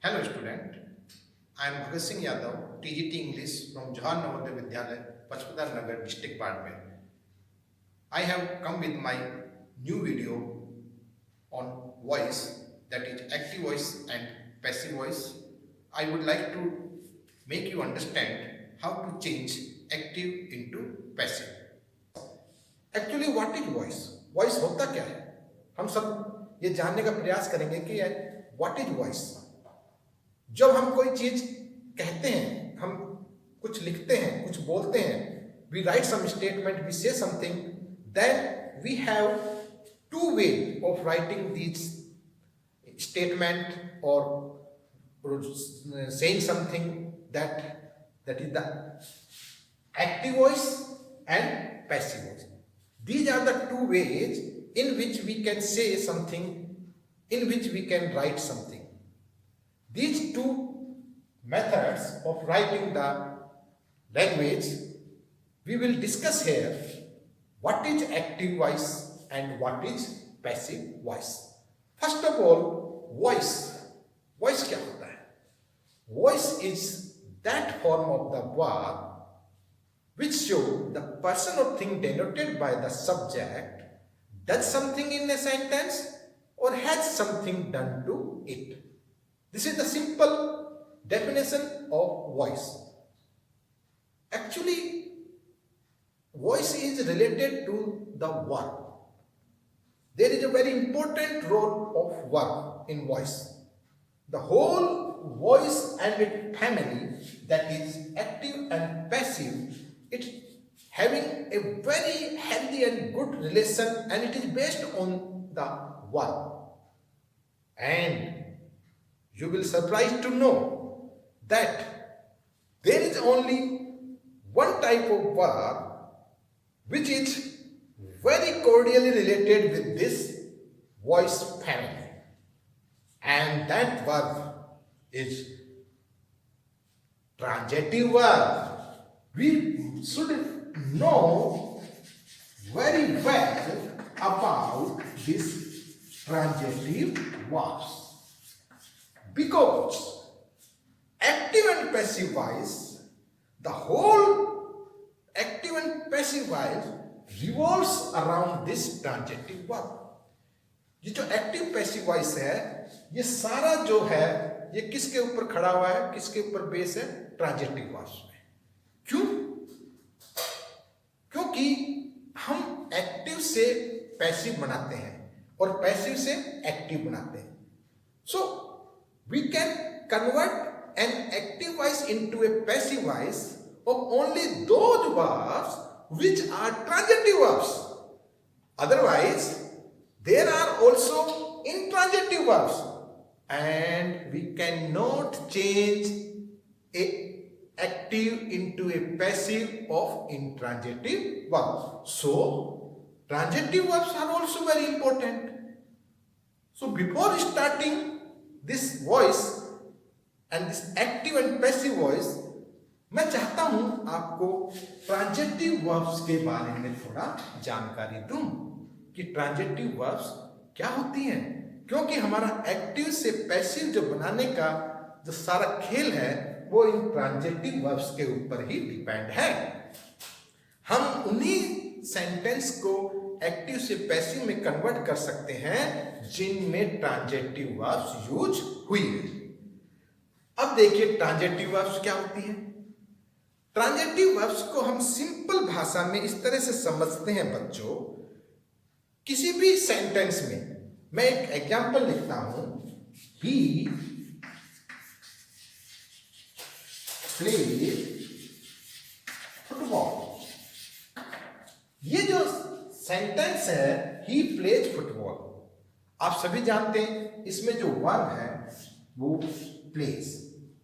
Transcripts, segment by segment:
Hello student, I am Bhagat Singh Yadav, TGT English from Jawahar Navodaya Vidyalaya, Pachpadar Nagar, District Bardmer. I have come with my new video on voice, that is active voice and passive voice. I would like to make you understand how to change active into passive. Actually what is voice voice होता क्या है हम सब ये जानने का प्रयास करेंगे कि व्हाट इज वॉइस जब हम कोई चीज कहते हैं हम कुछ लिखते हैं कुछ बोलते हैं we write some statement we say something then we have two way of writing this statement और saying something that is the active voice and passive voice. These are the two ways in which we can say something, in which we can write something. These two methods of writing the language we will discuss here. What is active voice and what is passive voice? First of all, voice. Voice क्या होता है? Voice is that form of the verb which show the person or thing denoted by the subject does something in a sentence or has something done to it. This is the simple definition of voice. Actually, voice is related to the verb. There is a very important role of verb in voice. The whole voice and its family, that is active and passive, it's having a very healthy and good relation and it is based on the verb. And you will surprised to know that there is only one type of verb which is very cordially related with this voice family, and that verb is transitive verb. We should know very well about this transitive verbs because active and passive voice, the whole active and passive voice revolves around this transitive verb. ये जो active passive voice है ये सारा जो है ये किसके ऊपर खड़ा हुआ है, किसके ऊपर बेस है? ट्रांजिटिव वॉइस में। क्यों? क्योंकि हम एक्टिव से पैसिव बनाते हैं और पैसिव से एक्टिव बनाते हैं। So we can convert an active voice into a passive voice of only those verbs which are transitive verbs. Otherwise, there are also intransitive verbs, and we cannot change a active into a passive of intransitive verbs. So, transitive verbs are also very important. So, before starting this voice and this active and passive voice, मैं चाहता हूं आपको transitive verbs के बारे में थोड़ा जानकारी दूं कि ट्रांजिटिव वर्ब्स क्या होती हैं, क्योंकि हमारा एक्टिव से पैसिव जो बनाने का जो सारा खेल है वो इन ट्रांजिटिव वर्ब्स के ऊपर ही डिपेंड है। हम उन्हीं सेंटेंस को एक्टिव से पैसिव में कन्वर्ट कर सकते हैं जिनमें ट्रांजिटिव वर्ब्स यूज हुई है। अब देखिए ट्रांजिटिव वर्ब्स क्या होती हैं। ट्रांजिटिव वर्ब्स को हम सिंपल भाषा में इस तरह से समझते हैं बच्चों, किसी भी सेंटेंस में मैं एक एग्जांपल लिखता हूं, ही प्लेज फुटबॉल। ये जो सेंटेंस है ही प्लेज फुटबॉल, आप सभी जानते हैं इसमें जो वर्ब है वो plays.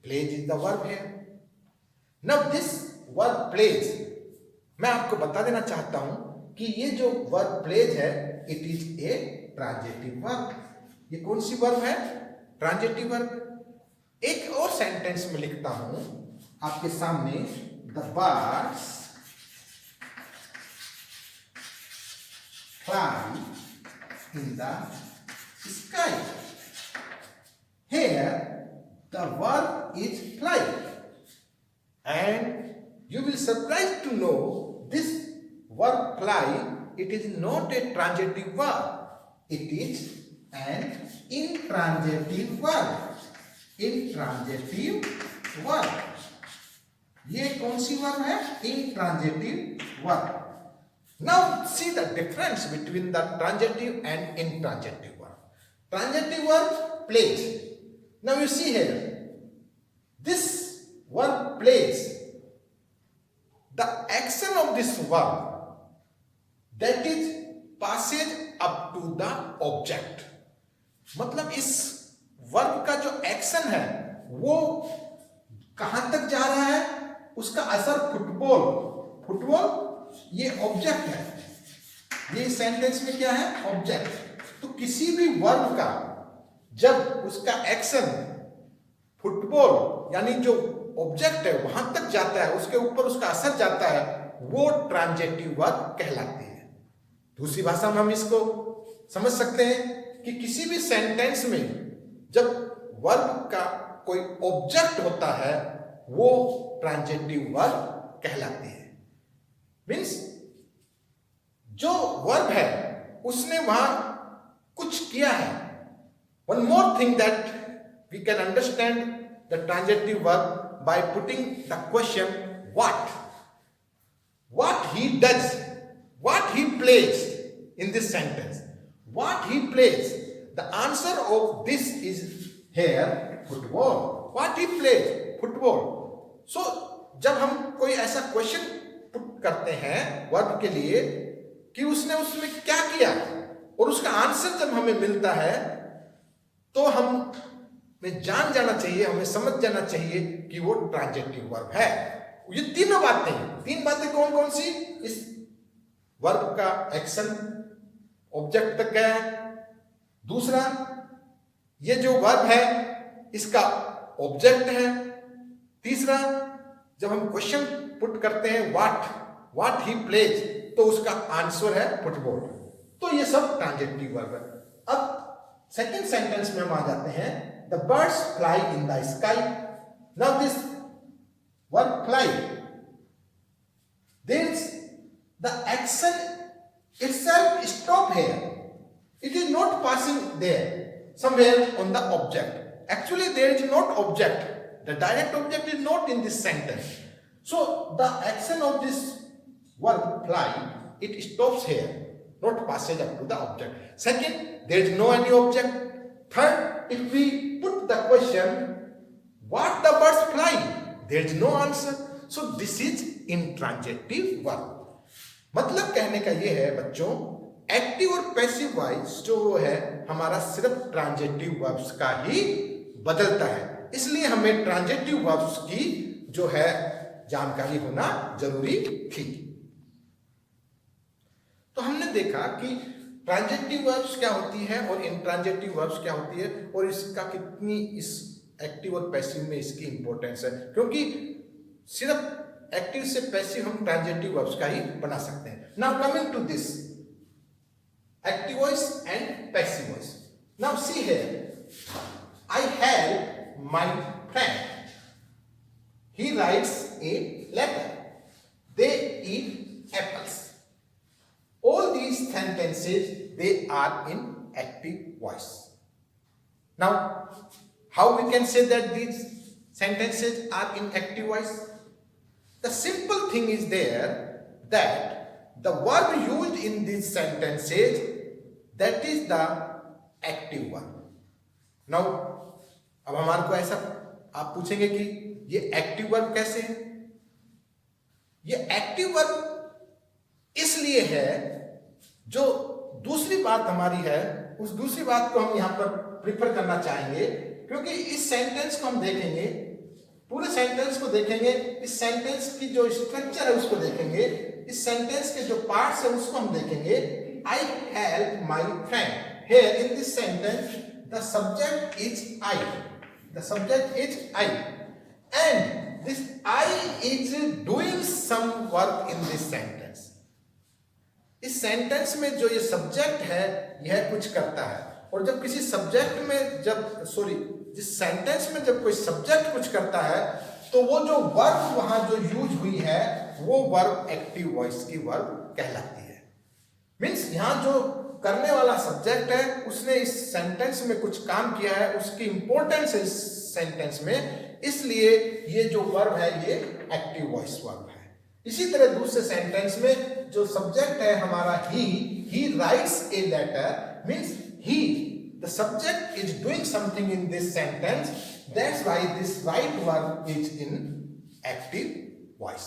Plays is the verb है। Now this verb plays, मैं आपको बता देना चाहता हूं कि ये जो verb plays है it is a transitive verb। ये कौन सी verb है? Transitive verb। एक और सेंटेंस में लिखता हूं आपके सामने, the birds fly in the sky। Here the verb is fly. And you will surprised to know this verb fly, it is not a transitive verb. It is an intransitive verb. Intransitive verb. ये कौन सी verb है? Intransitive verb. Now see the difference between the transitive and intransitive verb. Transitive verb plays. Now you see here, this verb plays. The action of this verb, that is passage up to the object. मतलब इस verb का जो action है वो कहां तक जा रहा है, उसका असर फुटबॉल ये ऑब्जेक्ट है, ये सेंटेंस में क्या है? ऑब्जेक्ट। तो किसी भी वर्ब का जब उसका एक्शन फुटबॉल यानी जो ऑब्जेक्ट है वहां तक जाता है, उसके ऊपर उसका असर जाता है, वो ट्रांजिटिव वर्ब कहलाती है। दूसरी भाषा में हम इसको समझ सकते हैं कि किसी भी सेंटेंस में जब वर्ब का कोई ऑब्जेक्ट होता है वो ट्रांजिटिव वर्ब कहलाती है। मीन्स जो वर्ब है उसने वहां कुछ किया है। One more thing that we can understand the transitive verb by putting the question what he does, what he plays in this sentence, what he plays. The answer of this is here football. What he plays, football. So जब हम कोई ऐसा question put करते हैं verb के लिए कि उसने उसमें क्या किया और उसका आंसर जब हमें मिलता है तो हम में जान जाना चाहिए, हमें समझ जाना चाहिए कि वो ट्रांजिटिव वर्ब है। ये तीन बातें कौन कौन सी? इस वर्ब का एक्शन ऑब्जेक्ट तक गया है। दूसरा, ये जो वर्ब है इसका ऑब्जेक्ट है। तीसरा, जब हम क्वेश्चन पुट करते हैं व्हाट ही प्लेज, तो उसका आंसर है फुटबॉल। तो ये सब ट्रांजिटिव वर्ब है। अब सेकंड सेंटेंस में हम आ जाते हैं। The birds fly in the sky. Now this word fly, there's the action itself stop here. It is not passing there somewhere on the object. Actually there is not object. The direct object is not in this sentence. So the action of this verb fly, it stops here, not passage up to the object. Second, there is no any object. Third, if we put the question what the birds fly, there is no answer. So this is intransitive verb. मतलब कहने का ये है बच्चों, active और passive voice जो है हमारा सिर्फ ट्रांजिटिव वर्ब्स का ही बदलता है। इसलिए हमें ट्रांजिटिव वर्ब्स की जो है जानकारी होना जरूरी थी। तो हमने देखा कि ट्रांजिटिव वर्ब्स क्या होती है और इंट्रांजिटिव वर्ब्स क्या होती है और इसका कितनी इस एक्टिव और पैसिव में इसकी इंपॉर्टेंस है, क्योंकि सिर्फ एक्टिव से पैसिव हम ट्रांजिटिव वर्ब्स का ही बना सकते हैं। Now coming to this active voice and passive voice. Now see here, I help my friend, he writes a letter, they eat apples. All these sentences, they are in active voice. Now, how we can say that these sentences are in active voice? The simple thing is there that the verb used in these sentences, that is the active verb. Now, अब हमारे को ऐसा आप पूछेंगे कि ये active verb कैसे है? ये एक्टिव वर्ब इसलिए है, जो दूसरी बात हमारी है उस दूसरी बात को हम यहां पर प्रिफर करना चाहेंगे, क्योंकि इस सेंटेंस को हम देखेंगे, पूरे सेंटेंस को देखेंगे, इस सेंटेंस की जो स्ट्रक्चर है उसको देखेंगे, इस सेंटेंस के जो पार्ट्स है उसको हम देखेंगे। I help my friend, here in this sentence the subject is I, the subject is I, and this I is doing some work in this sentence. इस सेंटेंस में जो ये सब्जेक्ट है यह कुछ करता है, और जब किसी सब्जेक्ट में जिस सेंटेंस में जब कोई सब्जेक्ट कुछ करता है तो वो जो वर्ब वहां जो यूज हुई है वो वर्ब एक्टिव वॉइस की वर्ब कहलाती है। मीन्स यहां जो करने वाला सब्जेक्ट है उसने इस सेंटेंस में कुछ काम किया है, उसकी इंपॉर्टेंस है इस सेंटेंस में, इसलिए ये जो वर्ब है ये एक्टिव वॉइस वर्ब है। इसी तरह दूसरे सेंटेंस में जो सब्जेक्ट है हमारा he writes a letter, means he the subject is doing something in this sentence, that's why this write verb is in active voice.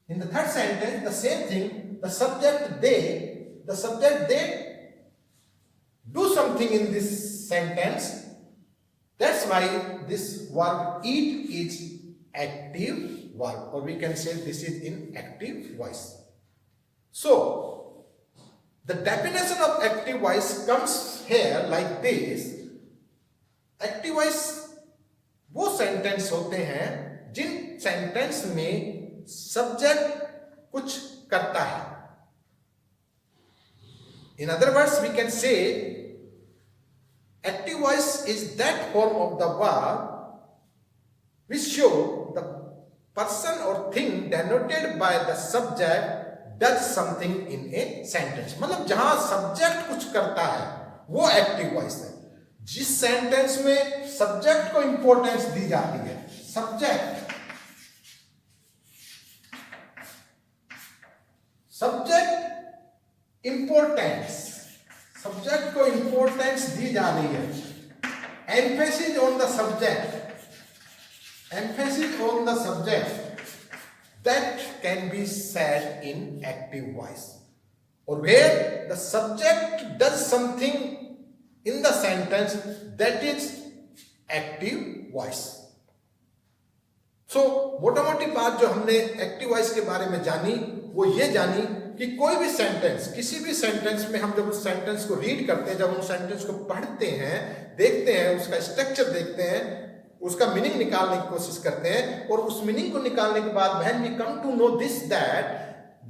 In the third sentence, the same thing, the subject they do something in this sentence. That's why this verb eat is active verb, or we can say this is in active voice. So, the definition of active voice comes here like this. Active voice वो sentence होते हैं जिन sentence में subject कुछ करता है। In other words, we can say active voice is that form of the verb which show the person or thing denoted by the subject does something in a sentence। मतलब जहां subject कुछ करता है वो active voice है। जिस sentence में subject को इंपॉर्टेंस दी जाती है, सब्जेक्ट को इंपॉर्टेंस दी जा रही है, emphasis on the subject, that can be said in active voice, or where the subject does something in the sentence, that is active voice। So मोटा मोटी बात जो हमने एक्टिव वॉइस के बारे में जानी वो ये जानी कि कोई भी सेंटेंस, किसी भी सेंटेंस में हम जब उस सेंटेंस को रीड करते हैं, जब उस सेंटेंस को पढ़ते हैं, देखते हैं, उसका स्ट्रक्चर देखते हैं, उसका मीनिंग निकालने की कोशिश करते हैं, और उस मीनिंग को निकालने के बाद when we come to know this that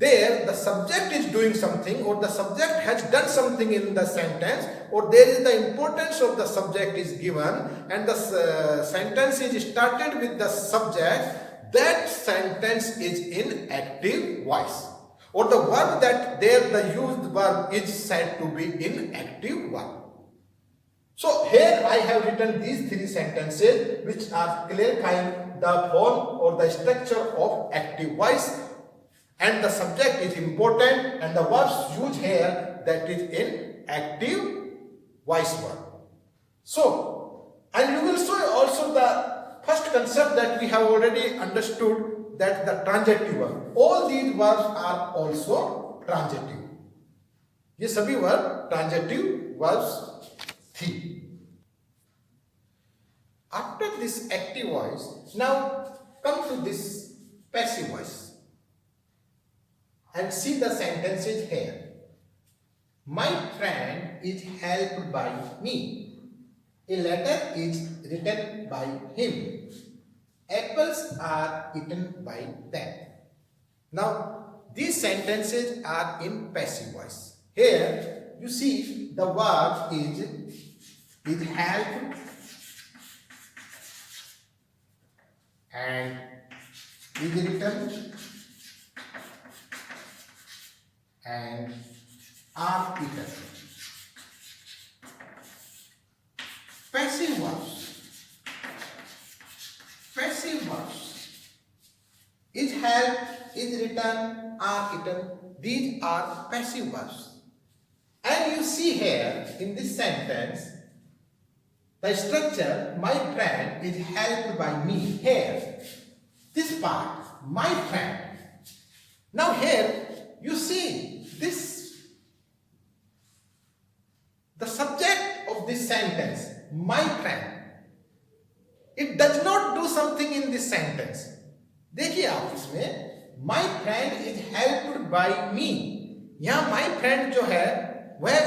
there the subject is doing something, or the subject has done something in the sentence, or there is the importance of the subject is given, and the sentence is started with the subject, that sentence is in active voice, or the verb that there the used verb is said to be in active verb। So here I have written these three sentences which are clarifying the form or the structure of active voice, and the subject is important, and the verbs used here that is in active voice verb। So, and you will see also the first concept that we have already understood, that the transitive verb, all these verbs are also transitive, ये सभी verb transitive verbs थी। After this active voice, now come to this passive voice and see the sentences here। My friend is helped by me, a letter is written by him, apples are eaten by them। Now these sentences are in passive voice। Here you see the verb is helped and is written and are eaten। Passive verbs is helped, is written, are eaten, these are passive verbs। And you see here in this sentence the structure, my friend is helped by me, here this part, my friend। Now here you see this, the subject of this sentence, my friend, it does not do something in this sentence। देखिए आप इसमें my friend is helped by me, यहां my friend जो है वह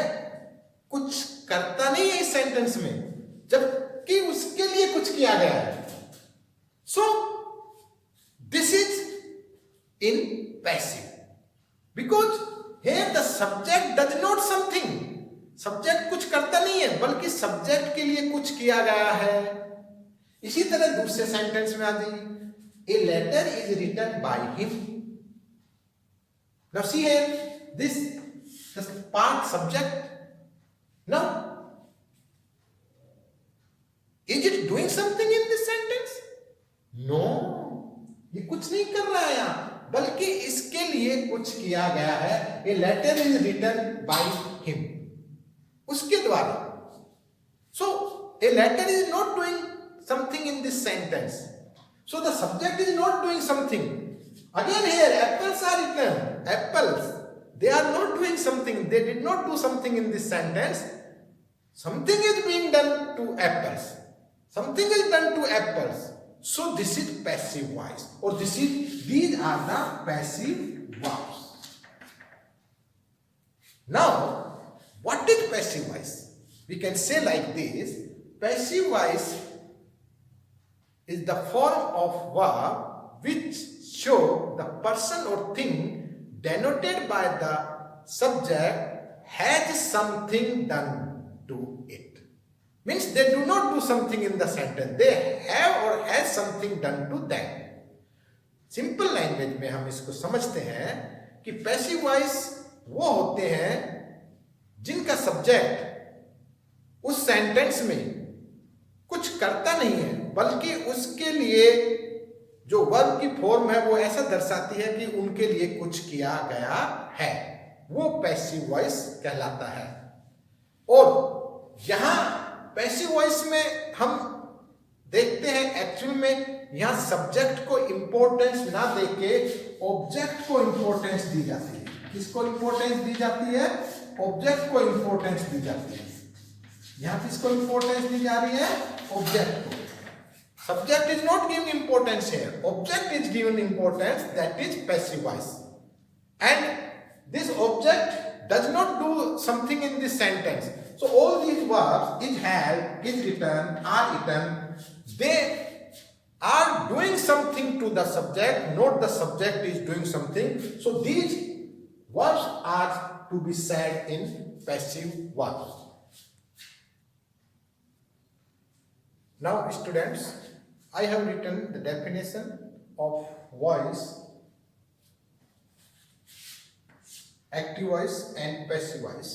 कुछ करता नहीं है इस सेंटेंस में, जबकि उसके लिए कुछ किया गया है। So this is in passive, because here the subject does not something, subject कुछ करता नहीं है बल्कि सब्जेक्ट के लिए कुछ किया गया है। इसी तरह दूसरे सेंटेंस में आ जाइए, a letter is written by him. Now see here this part subject. Now is it doing something in this sentence? No, ये कुछ नहीं कर रहा है यहां, बल्कि इसके लिए कुछ किया गया है। A letter is written by him, उसके द्वारा। So a letter is not doing something in this sentence, so the subject is not doing something. Again here apples are written, apples, they are not doing something, they did not do something in this sentence. Something is being done to apples, something is done to apples, so this is passive voice, or these are the passive verbs. Now what is passive voice? We can say like this, passive voice is the form of verb which show the person or thing denoted by the subject has something done to it. Means they do not do something in the sentence, they have or has something done to them. Simple language में हम इसको समझते हैं कि passive voice वो होते हैं जिनका सब्जेक्ट उस सेंटेंस में कुछ करता नहीं है, बल्कि उसके लिए जो वर्ब की फॉर्म है वो ऐसा दर्शाती है कि उनके लिए कुछ किया गया है, वो पैसिव वॉइस कहलाता है। और यहां पैसिव वॉइस में हम देखते हैं एक्चुअल में यहां सब्जेक्ट को इंपॉर्टेंस ना देके ऑब्जेक्ट को इंपॉर्टेंस दी जाती है। किसको इंपॉर्टेंस दी जाती है? ऑब्जेक्ट को इंपॉर्टेंस दी जाती है। यहां किसको इंपॉर्टेंस दी जा रही है? ऑब्जेक्ट को। Subject is not given importance here. Object is given importance, that is passive voice. And this object does not do something in this sentence. So all these verbs, is have, is written, are written, they are doing something to the subject, not the subject is doing something. So these verbs are to be said in passive verbs. Now students, I have written the definition of voice, active voice and passive voice.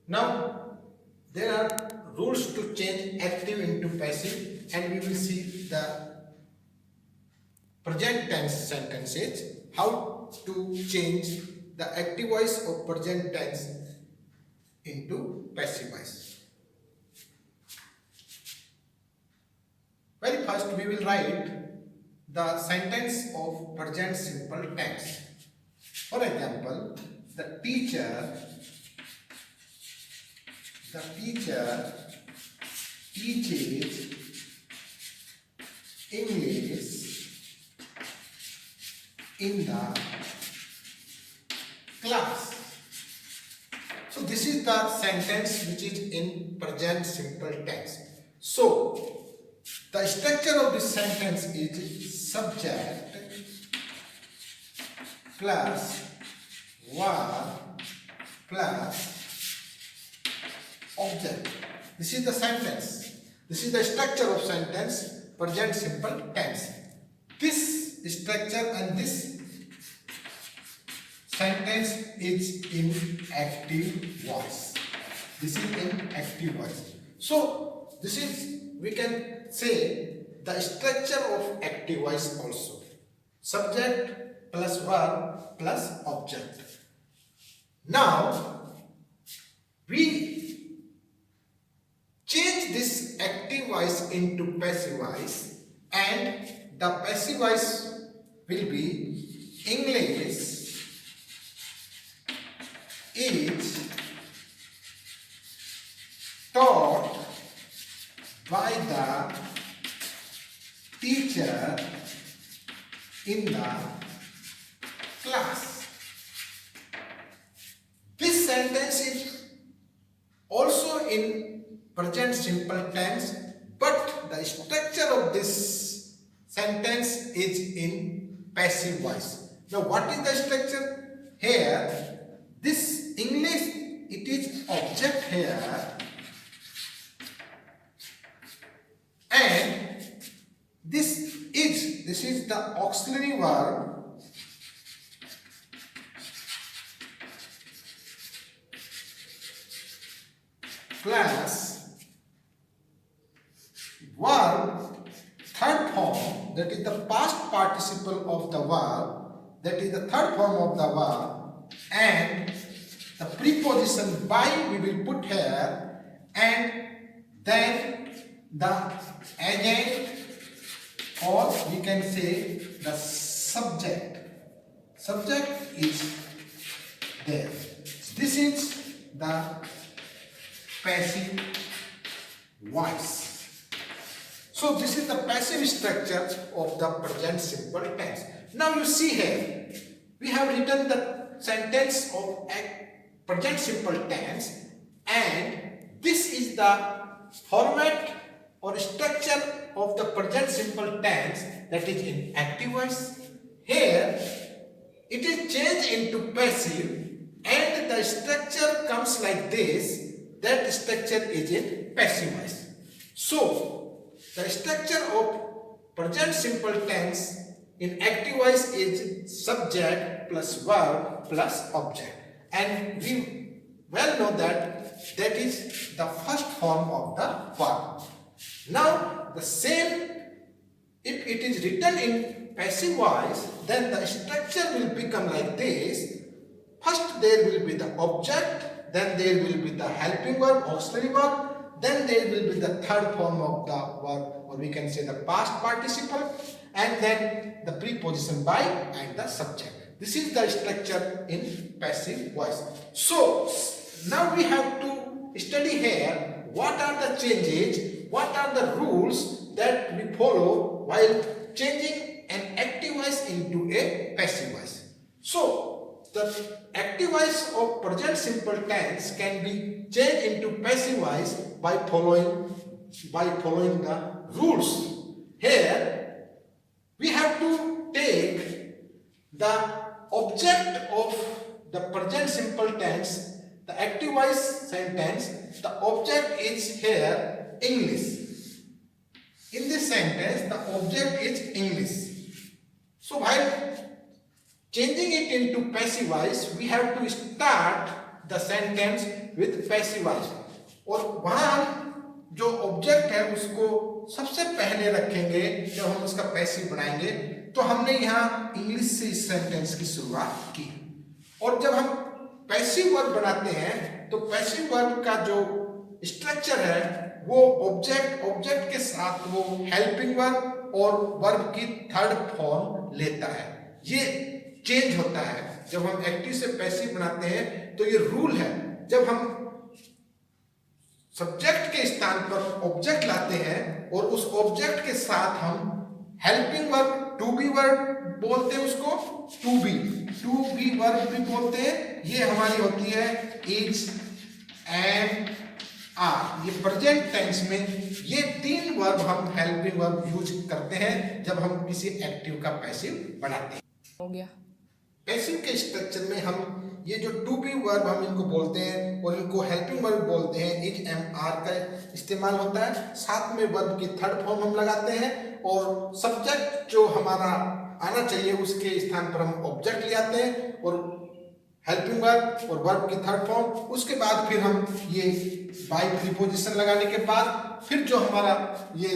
Now there are rules to change active into passive, and we will see the present tense sentences, how to change the active voice of present tense into passive voice. Very first we will write the sentence of present simple tense. For example, the teacher teaches English in the class. So this is the sentence which is in present simple tense. So the structure of this sentence is subject plus verb plus object. This is the sentence. This is the structure of sentence, present simple tense. This structure and this sentence is in active voice. This is in active voice. So this is, we can say, the structure of active voice also. Subject plus verb plus object. Now we change this active voice into passive voice, and the passive voice will be English is taught by the teacher in the class. This sentence is also in present simple tense, but the structure of this sentence is in passive voice. Now what is the structure? Here, this English it is object here, and this is the auxiliary verb plus verb third form, that is the past participle of the verb, that is the third form of the verb, and the preposition by we will put here, and then the agent, or we can say the subject. Subject is there. This is the passive voice. So this is the passive structure of the present simple tense. Now you see here, we have written the sentence of present simple tense, and this is the format or structure of the present simple tense, that is in active voice. Here it is changed into passive, and the structure comes like this. That structure is in passive voice. So the structure of present simple tense in active voice is subject plus verb plus object, and we well know that that is the first form of the verb. Now the same, if it is written in passive voice, then the structure will become like this. First there will be the object, then there will be the helping verb, auxiliary verb, then there will be the third form of the verb, or we can say the past participle, and then the preposition by and the subject. This is the structure in passive voice. So now we have to study here what are the changes, what are the rules that we follow while changing an active voice into a passive voice. So the active voice of present simple tense can be changed into passive voice by following the rules. Here we have to take the object of the present simple tense, the active voice sentence. The object is here English. In this sentence the object is English. So while changing it into passive voice, we have to start the sentence with passive voice, और वहां हम जो object है उसको सबसे पहले रखेंगे जब हम उसका पैसिव बनाएंगे। तो हमने यहाँ इंग्लिश से इस सेंटेंस की शुरुआत की, और जब हम पैसिव वर्ब बनाते हैं तो पैसिव वर्ब का जो स्ट्रक्चर है वो ऑब्जेक्ट के साथ वो हेल्पिंग वर्ब और वर्ब की थर्ड फॉर्म लेता है। ये चेंज होता है जब हम एक्टिव से पैसिव बनाते हैं। तो ये रूल है, जब हम सब्जेक्ट के स्थान पर ऑब्जेक्ट लाते हैं और उस ऑब्जेक्ट के साथ हम helping verb, to be verb बोलते हैं उसको, टू बी वर्ब भी बोलते हैं। ये हमारी होती है इज, एम, आर। ये प्रेजेंट टेंस में ये तीन वर्ब हम हेल्पिंग वर्ब यूज करते हैं जब हम किसी एक्टिव का पैसिव बनाते हैं। हो गया। पैसिव के स्ट्रक्चर में हम ये जो टू बी वर्ब हम इनको बोलते हैं और इनको हेल्पिंग वर्ब बोलते हैं, इज, एम, आर का इस्तेमाल होता है। साथ में वर्ब की थर्ड फॉर्म हम लगाते हैं और सब्जेक्ट जो हमारा आना चाहिए उसके स्थान पर हम ऑब्जेक्ट ले आते हैं और हेल्पिंग वर्ब और वर्ब की थर्ड फॉर्म। उसके बाद फिर हम ये बाय प्रीपोजिशन लगाने के बाद फिर जो हमारा ये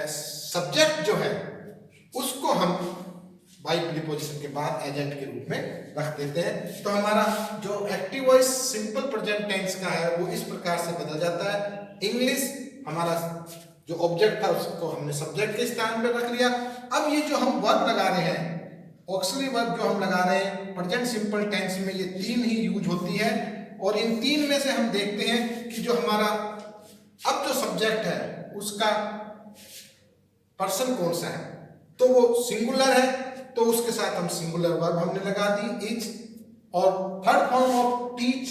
सब्जेक्ट जो है उसको हम बाई प्रीपोजिशन के बाद एजेंट के रूप में रख देते हैं। तो हमारा जो active voice simple present tense का है वो इस प्रकार से बदल जाता है। इंग्लिश हमारा जो ऑब्जेक्ट था उसको हमने सब्जेक्ट के स्थान पे रख लिया। अब ये जो हम वर्ब लगा रहे हैं, ऑक्सिलरी वर्ब जो हम लगा रहे हैं प्रेजेंट सिंपल टेंस में, ये तीन ही यूज होती है। और इन तीन में से हम देखते हैं कि जो हमारा अब जो सब्जेक्ट है उसका पर्सन कौन सा है, तो वो सिंगुलर है, तो उसके साथ हम सिंगुलर वर्ब हमने लगा दी इज। और थर्ड फॉर्म ऑफ टीच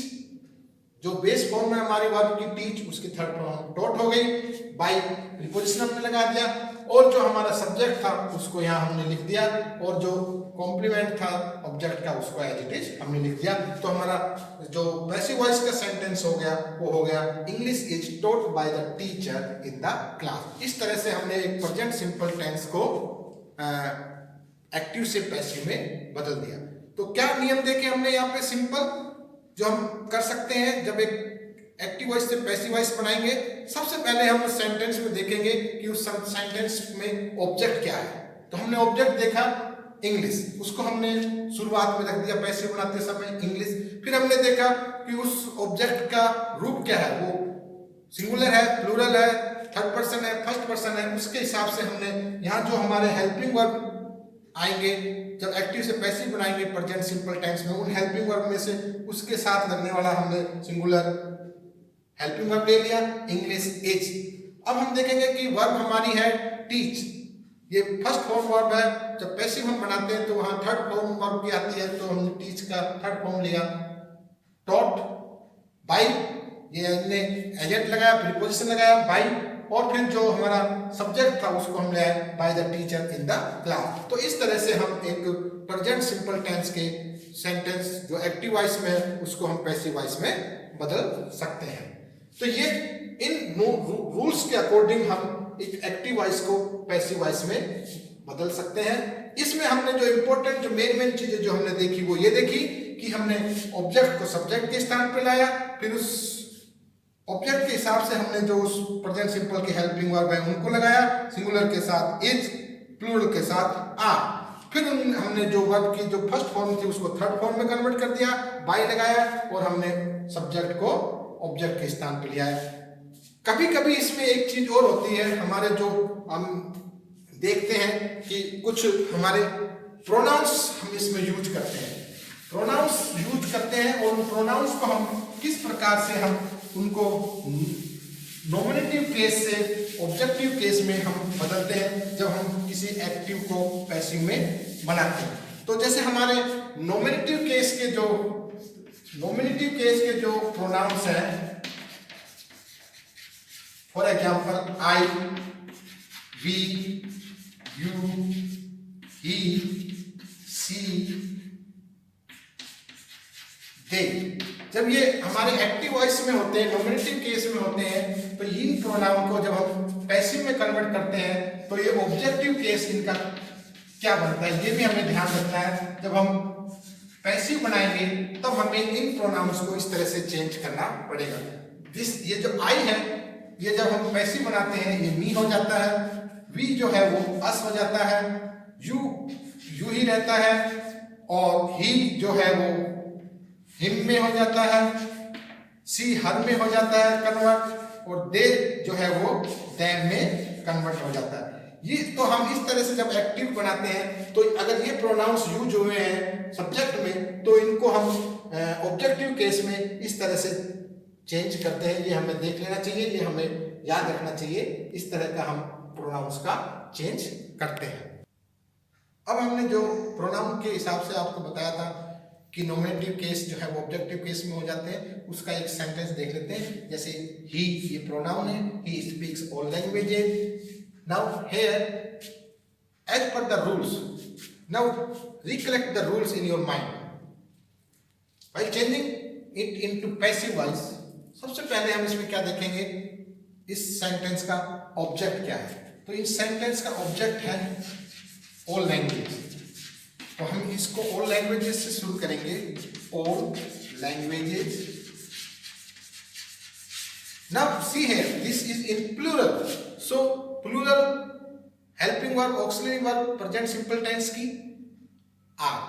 जो बेस फॉर्म है हमारी वर्ब की टीच, उसकी थर्ड फॉर्म टॉट हो गई, बाय प्रीपोजिशन हमने लगा दिया, और जो हमारा सब्जेक्ट था उसको यहाँ हमने लिख दिया, और जो कॉम्प्लीमेंट था ऑब्जेक्ट का उसको एज इट इज हमने लिख दिया। तो हमारा जो पैसिव वॉइस का सेंटेंस हो गया वो हो गया English is taught by the teacher in the class. इस तरह से हमने एक प्रेजेंट सिंपल टेंस को एक्टिव से पैसिव में बदल दिया। तो क्या नियम देखे हमने यहाँ पे सिंपल जो हम कर सकते हैं जब एक एक्टिव वॉइस से पैसिव वॉइस बनाएंगे। सबसे पहले हम उस सेंटेंस में देखेंगे कि उस सेंटेंस में ऑब्जेक्ट क्या है। तो हमने ऑब्जेक्ट देखा इंग्लिश, उसको हमने शुरुआत में रख दिया पैसिव बनाते समय इंग्लिश। फिर हमने देखा कि उस ऑब्जेक्ट का रूप क्या है, वो सिंगुलर है, प्लूरल है, थर्ड पर्सन है, फर्स्ट पर्सन है। उसके हिसाब से हमने यहाँ जो हमारे हेल्पिंग वर्ब आएंगे जब एक्टिव से पैसिव बनाएंगे प्रेजेंट सिंपल टेंस में, उन हेल्पिंग वर्ब में से उसके साथ लगने वाला हमने सिंगुलर हेल्पिंग वर्ब ले लिया इंग्लिश इज। अब हम देखेंगे कि वर्ब हमारी है टीच, ये फर्स्ट फॉर्म वर्ब है। जब पैसिव हम बनाते हैं तो वहां थर्ड फॉर्म वर्ब की आती है, तो हमने टीच का थर्ड फॉर्म लिया। टॉट बाय, ये हमने एजेंट लगाया, प्रीपोजिशन लगाया बाय, और फिर जो हमारा सब्जेक्ट था उसको हम ले आए by the teacher in the class. तो इस तरह से हम एक प्रेजेंट सिंपल टेंस के सेंटेंस जो एक्टिव वॉइस में है उसको हम पैसिव वॉइस में बदल सकते हैं। तो ये इन रूल्स के अकॉर्डिंग हम एक एक्टिव वॉइस को पैसिव वॉइस में बदल सकते हैं। इसमें हमने जो इंपॉर्टेंट जो मेन चीजें जो हमने देखी वो ये देखी कि हमने ऑब्जेक्ट को सब्जेक्ट के स्थान पे लाया, फिर उस ऑब्जेक्ट के हिसाब से हमने जो उस प्रेजेंट सिंपल के हेल्पिंग वर्ब है उनको लगाया, सिंगुलर के साथ इज, प्लूरल के साथ आर। फिर हमने जो वर्ब की जो फर्स्ट फॉर्म थी उसको थर्ड फॉर्म में कन्वर्ट कर दिया, बाय लगाया, और हमने सब्जेक्ट को ऑब्जेक्ट के स्थान पे लिया है। कभी कभी इसमें एक चीज और होती है, हमारे जो हम देखते हैं कि कुछ हमारे प्रोनाउंस हम इसमें यूज करते हैं, प्रोनाउंस यूज करते हैं, और उन प्रोनाउंस को हम किस प्रकार से हम उनको नॉमिनेटिव केस से ऑब्जेक्टिव केस में हम बदलते हैं जब हम किसी एक्टिव को पैसिव में बनाते हैं। तो जैसे हमारे नॉमिनेटिव केस के जो प्रोनाउंस हैं, for example I, we, you, he, she, they, जब ये हमारे एक्टिव वॉइस में होते हैं, नॉमिनेटिव केस में होते हैं, तो इन प्रोनाउन को जब हम पैसिव में कन्वर्ट करते हैं तो ये ऑब्जेक्टिव केस इनका क्या बनता है, ये भी हमें ध्यान रखना है। जब हम पैसिव बनाएंगे तब हमें इन प्रोनाउंस को इस तरह से चेंज करना पड़ेगा। ये जो आई है, ये जब हम पैसिव बनाते हैं ये मी हो जाता है, वी जो है वो अस हो जाता है, यू ही रहता है, और ही जो है वो हिम में हो जाता है, सी हर में हो जाता है कन्वर्ट, और दे जो है वो देम में कन्वर्ट हो जाता है। ये तो हम इस तरह से जब एक्टिव बनाते हैं तो अगर ये प्रोनाउंस यूज हुए हैं सब्जेक्ट में तो इनको हम ऑब्जेक्टिव केस में इस तरह से चेंज करते हैं। ये हमें देख लेना चाहिए, ये हमें याद रखना चाहिए, इस तरह का हम प्रोनाउंस का चेंज करते हैं। अब हमने जो प्रोनाउन के हिसाब से आपको बताया था कि नॉमिनेटिव केस जो है वो ऑब्जेक्टिव केस में हो जाते हैं, उसका एक सेंटेंस देख लेते हैं। जैसे ही, ये प्रोनाउन है, he speaks all languages. Now here as per the rules, now recollect the rules in your mind while changing it into passive voice. सबसे पहले हम इसमें क्या देखेंगे, इस सेंटेंस का ऑब्जेक्ट क्या है। तो इस सेंटेंस का ऑब्जेक्ट है ऑल लैंग्वेज, तो हम इसको ऑल लैंग्वेजेस से शुरू करेंगे, all languages. Now see here, this is in plural, so plural helping verb, auxiliary verb present simple tense की are,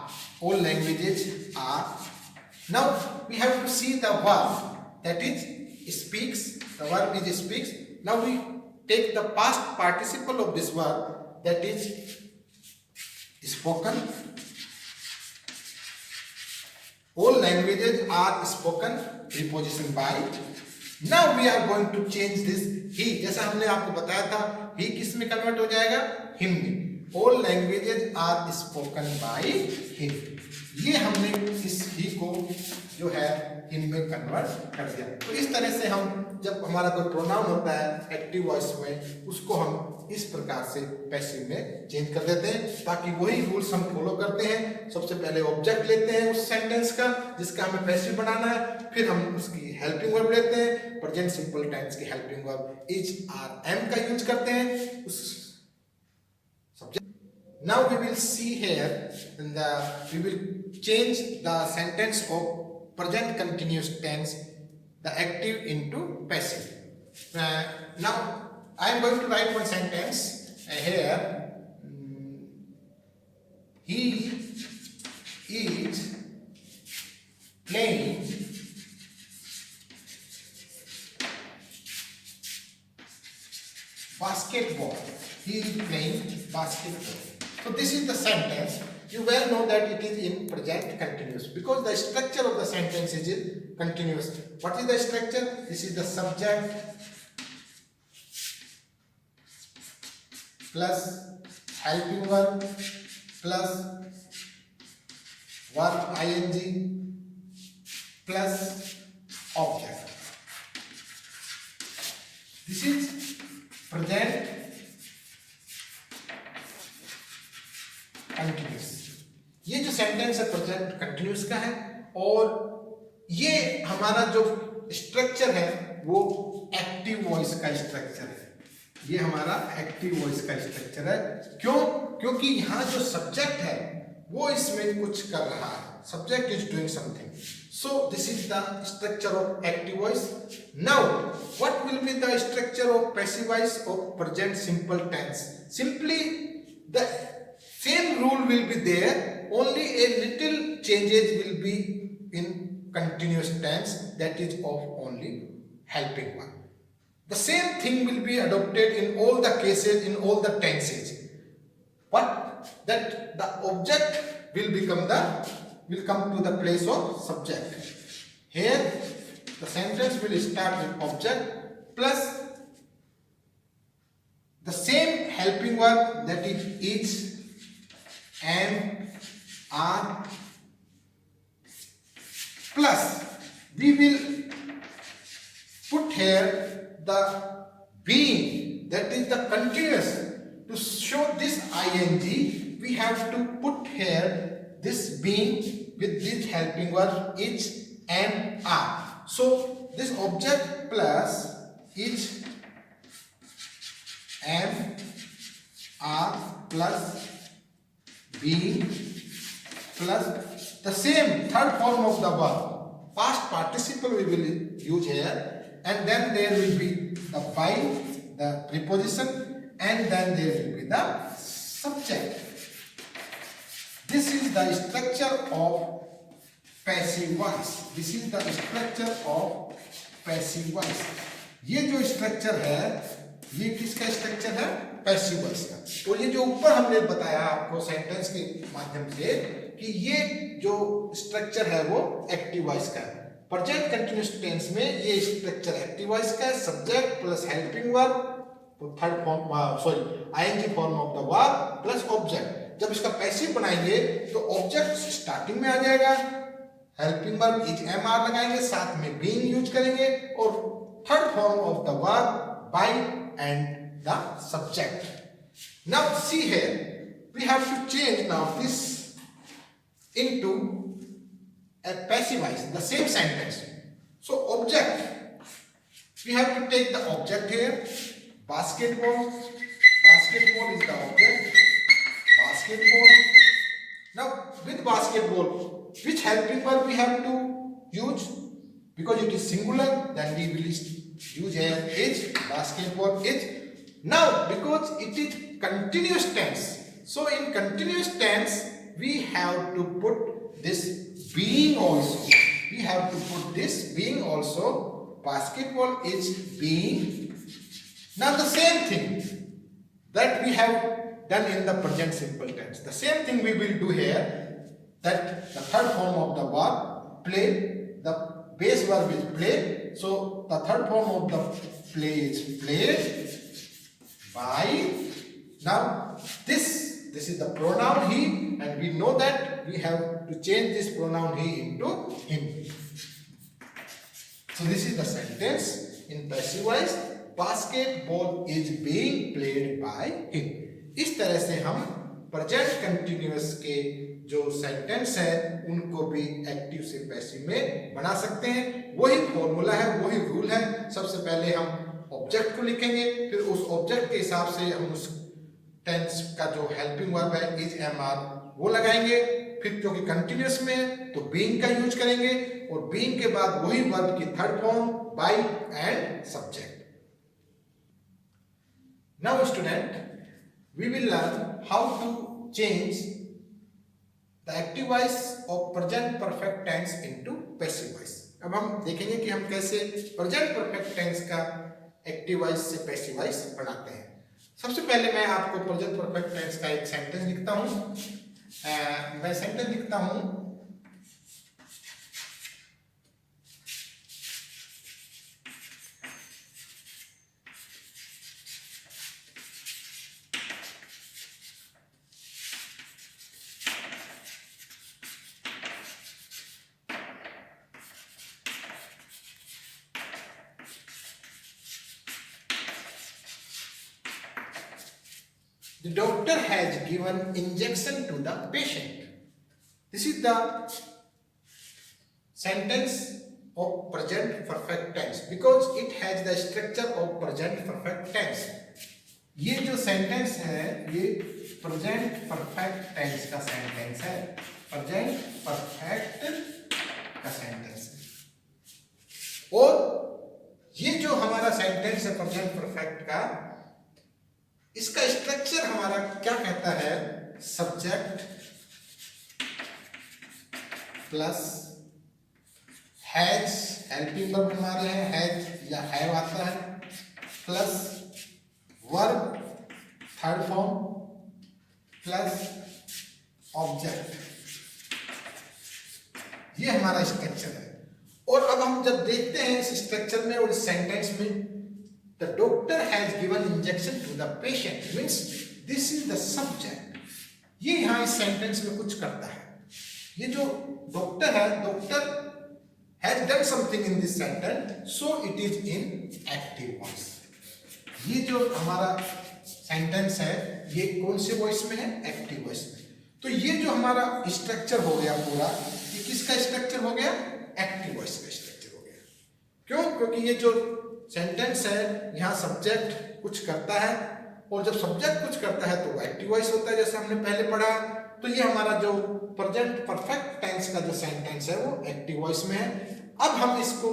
all languages are. Now we have to see the verb that is speaks, the verb is speaks. Now we take the past participle of this verb, that is spoken. All languages are spoken, preposition by. Now we are going to change this he, जैसा हमने आपको बताया था he किस में convert हो जाएगा, him में। All languages are spoken by him, ये हमने इस he को जो है इन में कन्वर्ट कर दिया। तो इस तरह से हम जब हमारा कोई प्रोनाउन होता है एक्टिव वॉइस में, उसको हम इस प्रकार से पैसिव में चेंज कर देते हैं, ताकि वही रूल्स हम फॉलो करते हैं। सबसे पहले ऑब्जेक्ट लेते हैं उस सेंटेंस का जिसका हमें पैसिव बनाना है, फिर हम उसकी हेल्पिंग वर्ब लेते हैं, प्रेजेंट सिंपल टेंस की helping verb is are am का यूज करते हैं उस subject. Now we will see here we will change the sentence of present continuous tense, the active into passive. Now I am going to write one sentence here. He is playing basketball. He is playing basketball. So this is the sentence. You well know that it is in present continuous because the structure of the sentence is in continuous. What is the structure? This is the subject plus helping verb plus verb ing plus object. This is present continuous. ये जो sentence है present continuous का है और ये हमारा जो structure है वो एक्टिव वॉइस का स्ट्रक्चर है। ये हमारा एक्टिव वॉइस का स्ट्रक्चर है। क्यों? क्योंकि यहाँ जो सब्जेक्ट है वो इसमें कुछ कर रहा है, subject is doing something. So this is the structure of active voice. Now what will be the structure of passive voice of present simple tense? Simply the same rule will be there, only a little changes will be in continuous tense, that is of only helping one. The same thing will be adopted in all the cases, in all the tenses, but that the object will come to the place of subject. Here the sentence will start with object plus the same helping verb, that is am, are, plus we will put here the being, that is the continuous. To show this ing, we have to put here this being with this helping verb is, am, are. So this object plus is, am, are plus being plus the same third form of the verb, past participle we will use here, and then there will be the by, the preposition, and then there will be the subject. This is the structure of passive voice. This is the structure of passive voice. ये जो structure है ये किसका structure है? Passive voice का। तो ये जो ऊपर हमने बताया आपको सेंटेंस के माध्यम से कि ये जो स्ट्रक्चर है वो एक्टिव वॉइस का है। प्रेजेंट कंटीन्यूअस टेंस में ये स्ट्रक्चर एक्टिव वॉइस का है, subject plus helping verb, third form ING form of the verb plus object. जब इसका पैसिव बनाएंगे तो ऑब्जेक्ट स्टार्टिंग में आ जाएगा, helping verb is am are लगाएंगे, साथ में बीइंग यूज करेंगे और third form of the verb by and the subject. Now see here, we have to change now this into a passive voice, the same sentence. So object, we have to take the object here, basketball. Basketball is the object, basketball. Now with basketball, which helping verb we have to use? Because it is singular, then we will use here is, basketball is. Now because it is continuous tense, so in continuous tense we have to put this being also. We have to put this being also. Basketball is being. Now the same thing that we have done in the present simple tense, the same thing we will do here, that the third form of the verb play, the base verb is play, so the third form of the play is played by. Now this is the pronoun he, and we know that we have to change this pronoun he into him. So this is the sentence in passive voice. Basketball is being played by him. इस तरह से हम present continuous के जो sentence है उनको भी active से पैसिव में बना सकते हैं। वही फॉर्मूला है, वही रूल है। सबसे पहले हम ऑब्जेक्ट को लिखेंगे, फिर उस ऑब्जेक्ट के हिसाब से हम उस टेंस का जो हेल्पिंग वर्ब है इज एम आर वो लगाएंगे। फिर क्योंकि कंटिन्यूअस में है तो बीइंग का यूज करेंगे और बीइंग के बाद वही वर्ब की third form by and subject. Now student, we will learn how to change the active voice of present perfect tense into passive voice. अब हम देखेंगे कि हम कैसे present perfect tense का active voice से passive voice बनाते हैं। सबसे पहले मैं आपको present perfect tense का एक सेंटेंस लिखता हूं। मैं सेंटेंस लिखता हूं, the doctor has given injection to the patient. This is the sentence of present perfect tense because it has the structure of present perfect tense. ये जो सेंटेंस है ये प्रेजेंट परफेक्ट टेंस का सेंटेंस है। Present perfect का sentence है और ये जो हमारा सेंटेंस है प्रेजेंट परफेक्ट का, इसका स्ट्रक्चर हमारा क्या कहता है? Subject plus has, helping verb हमारे हैं हैज या हैव आता है, plus verb third form plus object. ये हमारा स्ट्रक्चर है। और अब हम जब देखते हैं इस स्ट्रक्चर में और इस सेंटेंस में, the doctor has given injection to the patient means this is the subject। ये यहाँ इस सेंटेंस में कुछ करता है। ये जो डॉक्टर है, doctor has done something in this sentence so it is in active voice। ये जो हमारा सेंटेंस है ये कौन से वॉइस में है? एक्टिव वॉइस में। तो ये जो हमारा स्ट्रक्चर हो गया पूरा, ये किसका स्ट्रक्चर हो गया? एक्टिव वॉइस का स्ट्रक्चर हो गया। क्यों? क्योंकि ये जो सेंटेंस है यहाँ सब्जेक्ट कुछ करता है और जब सब्जेक्ट कुछ करता है तो एक्टिव वॉइस होता है, जैसे हमने पहले पढ़ा। तो ये हमारा जो प्रेजेंट परफेक्ट टेंस का जो सेंटेंस है वो एक्टिव वॉइस में है। अब हम इसको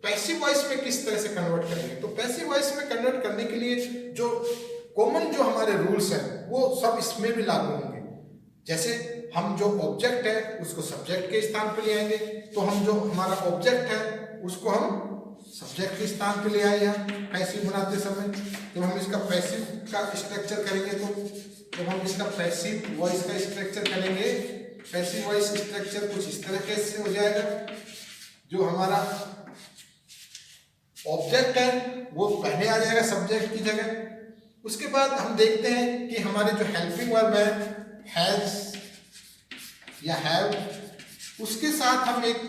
पैसिव वॉइस में किस तरह से कन्वर्ट करेंगे? तो पैसिव वॉइस में कन्वर्ट करने के लिए जो कॉमन जो हमारे रूल्स हैं वो सब इसमें भी लागू होंगे। जैसे हम जो ऑब्जेक्ट है उसको सब्जेक्ट के स्थान पर ले आएंगे, तो हम जो हमारा ऑब्जेक्ट है उसको हम सब्जेक्ट के स्थान पे ले आए यहाँ पैसिव बनाते समय। तो हम इसका पैसिव का स्ट्रक्चर करेंगे, तो हम इसका पैसिव वॉइस का स्ट्रक्चर करेंगे। पैसिव वॉइस स्ट्रक्चर कुछ इस तरह से हो जाएगा। जो हमारा ऑब्जेक्ट है वो पहले आ जाएगा सब्जेक्ट की जगह। उसके बाद हम देखते हैं कि हमारे जो हेल्पिंग वर्ब है हैज या हैव, उसके साथ हम एक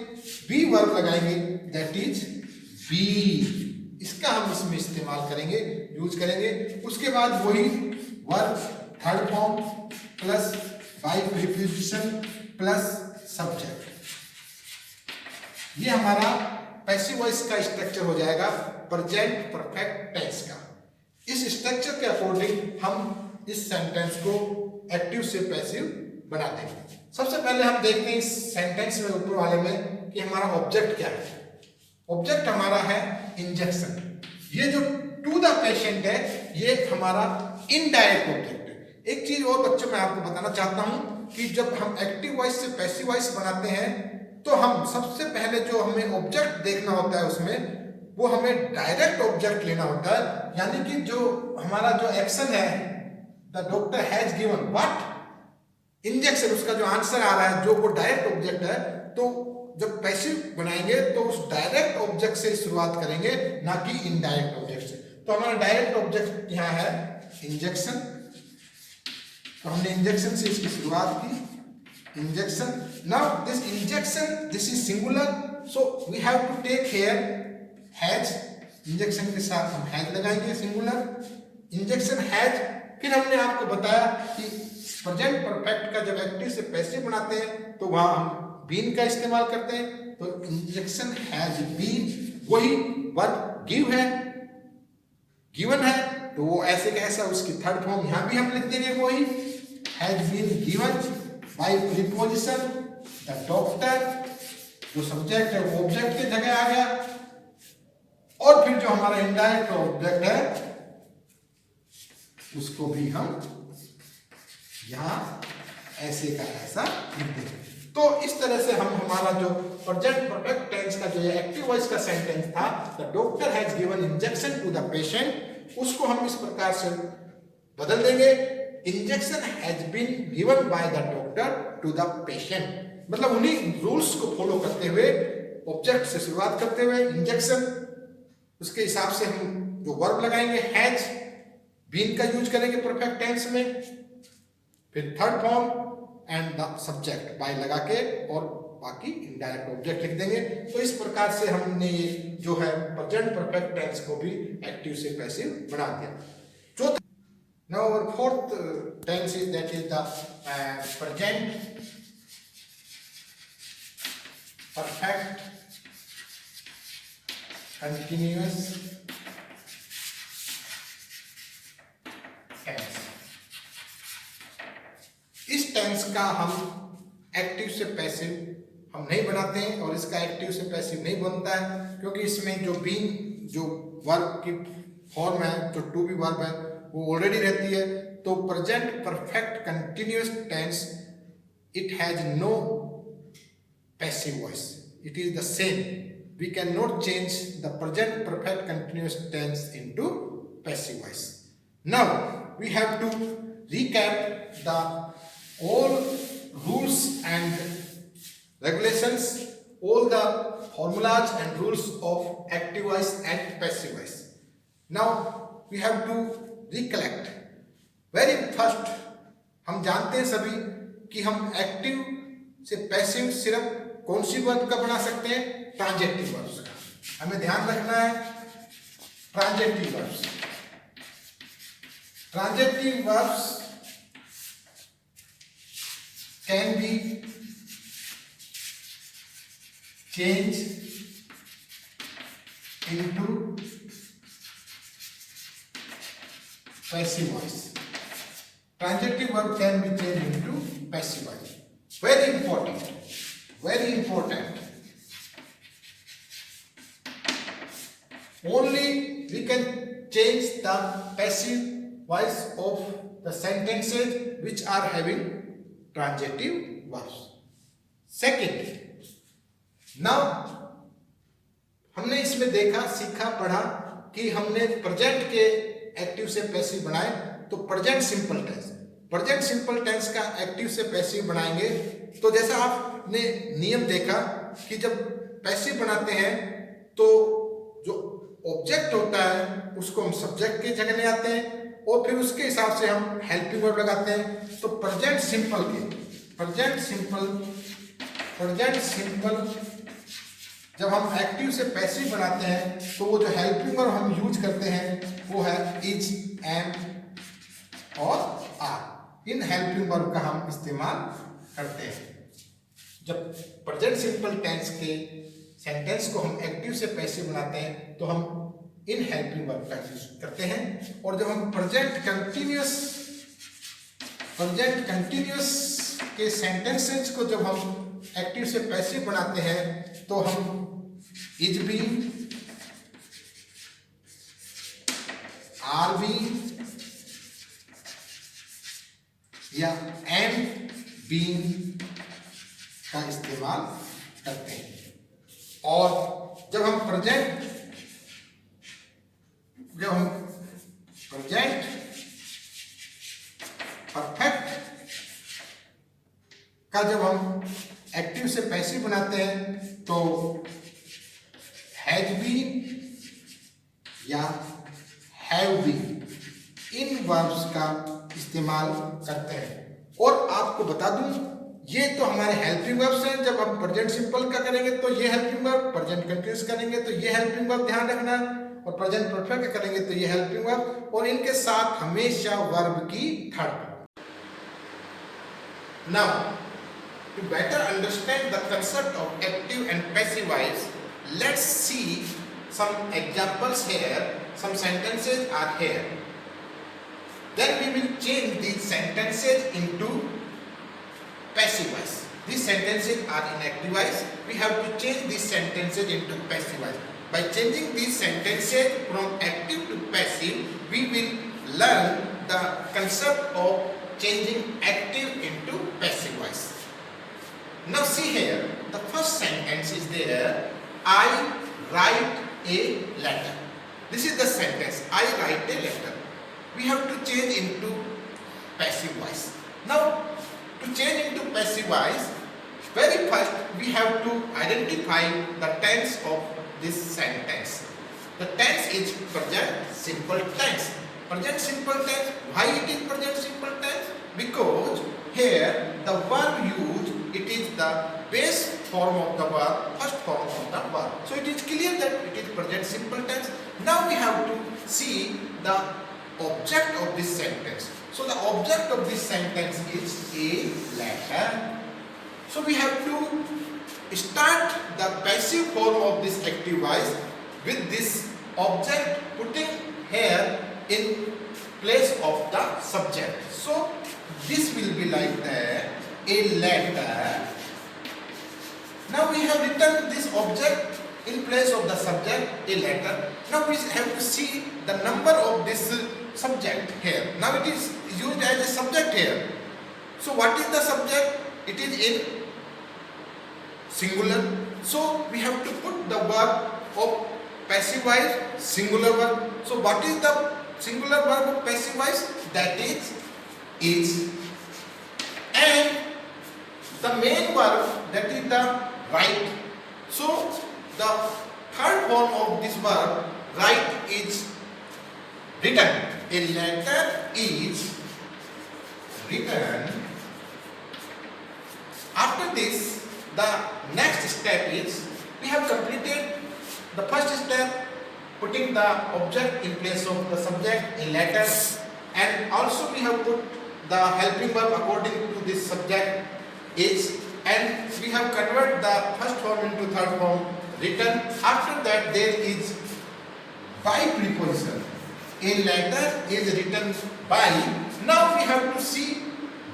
बी वर्ब लगाएंगे दैट इज बी। इसका हम इसमें इस्तेमाल करेंगे, यूज करेंगे। उसके बाद वही verb third form plus by preposition plus subject. ये हमारा पैसिव वॉइस का स्ट्रक्चर हो जाएगा प्रेजेंट परफेक्ट टेंस का। इस स्ट्रक्चर के अकॉर्डिंग हम इस सेंटेंस को एक्टिव से पैसिव बना देंगे। सबसे पहले हम देखते हैं इस सेंटेंस में ऊपर वाले में कि हमारा ऑब्जेक्ट क्या है। ऑब्जेक्ट हमारा है इंजेक्शन। ये जो टू द पेशेंट है ये हमारा इनडायरेक्ट ऑब्जेक्ट है। एक चीज और बच्चों मैं आपको बताना चाहता हूं कि जब हम एक्टिव वॉइस से पैसिव वॉइस बनाते हैं तो हम सबसे पहले जो हमें ऑब्जेक्ट देखना होता है उसमें वो हमें डायरेक्ट ऑब्जेक्ट लेना होता है। यानी कि जो हमारा जो एक्शन है the doctor has given what injection, उसका जो आंसर आ रहा है जो वो डायरेक्ट ऑब्जेक्ट है। तो जब पैसिव बनाएंगे तो उस डायरेक्ट ऑब्जेक्ट से शुरुआत करेंगे, ना कि इनडायरेक्ट ऑब्जेक्ट से। तो हमारा डायरेक्ट ऑब्जेक्ट यहाँ है इंजेक्शन। तो हमने इंजेक्शन से इसकी शुरुआत की, injection. Now this injection this is singular so we have to take here has, injection के साथ हम हैज लगाएंगे सिंगुलर इंजेक्शन हैज। फिर हमने आपको बताया कि प्रेजेंट परफेक्ट का जब एक्टिव से पैसिव बनाते हैं तो वहां हम बीन का इस्तेमाल करते हैं, तो इंजेक्शन हैज बीन, वही वर्ब गिव है, गिवन है, तो वो ऐसे कैसा उसकी थर्ड फॉर्म यहां भी हम लिख देंगे वही has been given by preposition the doctor, जो सब्जेक्ट है वो ऑब्जेक्ट की जगह आ गया, और फिर जो हमारा इनडायरेक्ट ऑब्जेक्ट है उसको भी हम यहां ऐसे का ऐसा लिख देंगे। तो इस तरह से हम हमारा जो प्रेजेंट परफेक्ट टेंस का जो एक्टिव वॉइस का सेंटेंस था, the doctor has given injection to the patient, उसको हम इस प्रकार से बदल देंगे, injection has been given by the doctor to the patient. मतलब उन्हीं रूल्स को फॉलो करते हुए, ऑब्जेक्ट से शुरुआत करते हुए इंजेक्शन, उसके हिसाब से हम जो वर्ब लगाएंगे हैज, बीन का यूज करेंगे परफेक्ट टेंस में, फिर third form and the subject by लगा के और बाकी इनडायरेक्ट ऑब्जेक्ट लिख देंगे। तो इस प्रकार से हमने ये जो है प्रेजेंट परफेक्ट टेंस को भी एक्टिव से पैसिव बना दिया। जो now our fourth tense is that is the present perfect continuous tense. इस टेंस का हम एक्टिव से पैसिव हम नहीं बनाते हैं और इसका एक्टिव से पैसिव नहीं बनता है, क्योंकि इसमें जो बीन जो वर्ब की फॉर्म है, जो टू बी वर्ब है, वो ऑलरेडी रहती है। तो present perfect continuous tense it has no passive voice, it is the same, we can not change the present perfect continuous tense into passive voice. Now we have to recap the all rules and regulations, all the formulas and rules of active voice and passive voice. Now we have to recollect. Very first हम जानते हैं सभी कि हम active से passive सिर्फ कौन सी verb का बना सकते हैं, ट्रांजेक्टिव वर्ब्स का। हमें ध्यान रखना है transitive verbs. Transitive verbs can be changed into passive voice. Transitive verb can be changed into passive voice. Very important, very important. Only we can change the passive voice of the sentences which are having transitive verbs. Second, now हमने इसमें देखा, सीखा, पढ़ा कि हमने present के active से passive बनाए, तो present simple tense, present simple tense का एक्टिव से पैसिव बनाएंगे। तो जैसा आपने नियम देखा कि जब पैसिव बनाते हैं तो जो ऑब्जेक्ट होता है उसको हम सब्जेक्ट की जगह ले आते हैं और फिर उसके हिसाब से हम हेल्पिंग वर्ब लगाते हैं। तो प्रेजेंट सिंपल जब हम एक्टिव से पैसिव बनाते हैं तो वो जो हेल्पिंग वर्ब हम यूज करते हैं वो है इज, एम और आर। इन हेल्पिंग वर्ब का हम इस्तेमाल करते हैं। जब प्रेजेंट सिंपल टेंस के सेंटेंस को हम एक्टिव से पैसिव बनाते हैं तो हम इन हेल्पिंग वर्ब का यूज करते हैं। और जब हम प्रेजेंट कंटिन्यूअस के सेंटेंसेस को जब हम एक्टिव से पैसिव बनाते हैं तो हम इज बीन, आर बीन या एम बीन का इस्तेमाल करते हैं। और जब हम प्रेजेंट परफेक्ट का जब हम एक्टिव से पैसिव बनाते हैं तो हैज बीन या हैव बीन इन वर्ब्स का इस्तेमाल करते हैं। और आपको बता दूं ये तो हमारे हेल्पिंग वर्ब्स हैं। जब हम प्रेजेंट सिंपल का करेंगे तो ये हेल्पिंग वर्ब, प्रेजेंट कंटिन्यूअस करेंगे तो ये हेल्पिंग वर्ब, ध्यान रखना। और प्रेजेंट परफेक्ट का करेंगे तो ये हेल्पिंग वर्ब, और इनके साथ हमेशा वर्ब की third. Now, to better understand the concept of active and passive voice, let's see some examples here. Some sentences are here. Then we will change these sentences into passive voice. These sentences are in active voice. We have to change these sentences into passive voice. By changing these sentences from active to passive, we will learn the concept of changing active into passive voice. Now see here, the first sentence is there. I write a letter. This is the sentence. I write a letter. We have to change into passive voice. Now, to change into passive voice, very first we have to identify the tense of this sentence. The tense is present simple tense. Present simple tense. Why it is present simple tense? Because here the verb used, it is the base form of the verb, first form of the verb. So it is clear that it is present simple tense. Now we have to see the object of this sentence. So the object of this sentence is a letter. So we have to start the passive form of this active voice with this object putting here in place of the subject. So this will be like that, a letter. Now we have written this object in place of the subject, a letter. Now we have to see the number of this subject here. Now it is used as a subject here. So what is the subject? It is in singular. So we have to put the verb of passive voice, singular verb. So what is the singular verb of passive voice? That is. And the main verb, that is the write. So the third form of this verb, write, is written. A letter is written. After this, the next step is, we have completed the first step, putting the object in place of the subject, a letter, and also we have put the helping verb according to this subject is, and we have converted the first form into third form, written. After that there is by preposition. A letter is written by. Now we have to see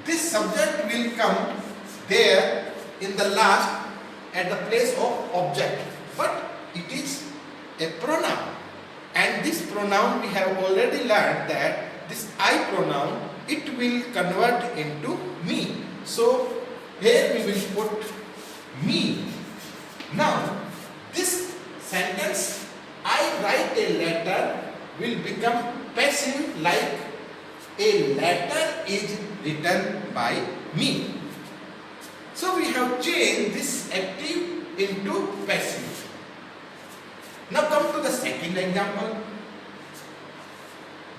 this subject will come there in the last at the place of object, but it is a pronoun, and this pronoun we have already learned that this I pronoun, it will convert into me. So here we will put me. Now this sentence, I write a letter, will become passive, like a letter is written by me. So we have changed this active into passive. Now come to the second example.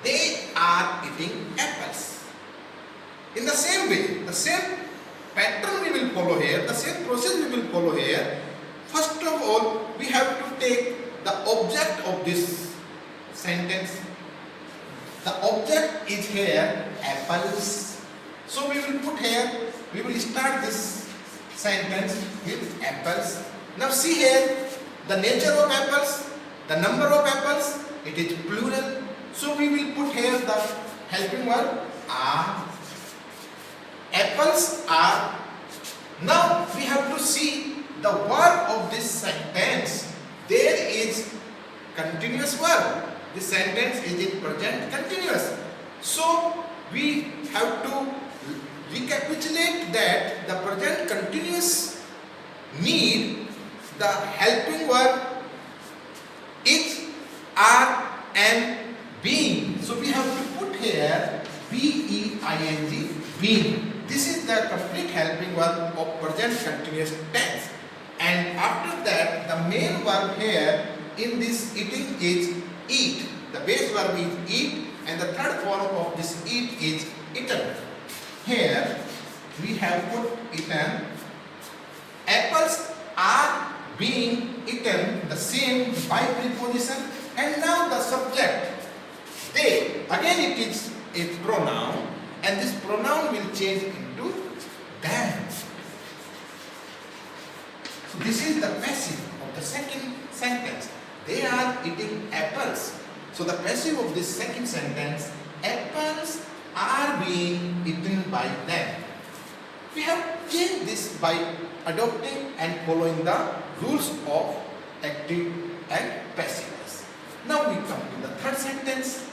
They are eating apples. In the same way, the same pattern we will follow here, the same process we will follow here. First of all, we have to take the object of this sentence. The object is here apples. So we will put here, we will start this sentence with apples. Now see here, the nature of apples, the number of apples, it is plural. So we will put here the helping verb are. Apples are. Now we have to see the verb of this sentence. There is continuous verb. This sentence is in present continuous. So we have to recapitulate that the present continuous need the helping verb is, are, and being. So we have to put here B-E-I-N-G, being. This is the complete helping verb of present continuous tense. And after that, the main verb here in this eating is eat. The base verb is eat, and the third form of this eat is eaten. Here, we have put eaten. Apples are being eaten, the same by preposition, and now the subject, they, again it is a pronoun, and this pronoun will change into them. So this is the passive of the second sentence. They are eating apples. So the passive of this second sentence, apples are being eaten by them. We have changed this by adopting and following the rules of active and passiveness. Now we come to the third sentence.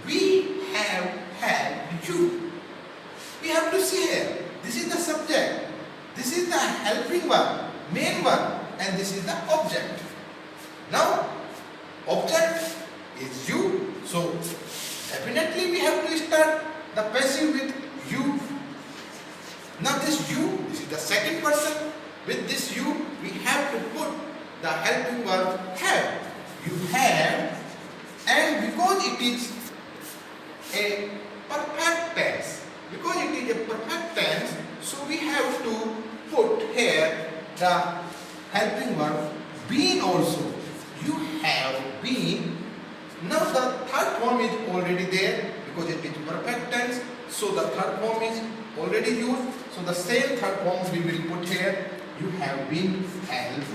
We have helped you. We have to see here, this is the subject, this is the helping verb, main verb, and this is the object. Now, object is you, so definitely we have to start the passive with you. Now this you, this is the second person. With this you, we have to put the helping verb have. You have, and because it is a perfect tense, so we have to put here the helping verb been also. You have been. Now the third form is already there because it is perfect tense. So the third form is already used. So the same third form we will put here. You have been helped.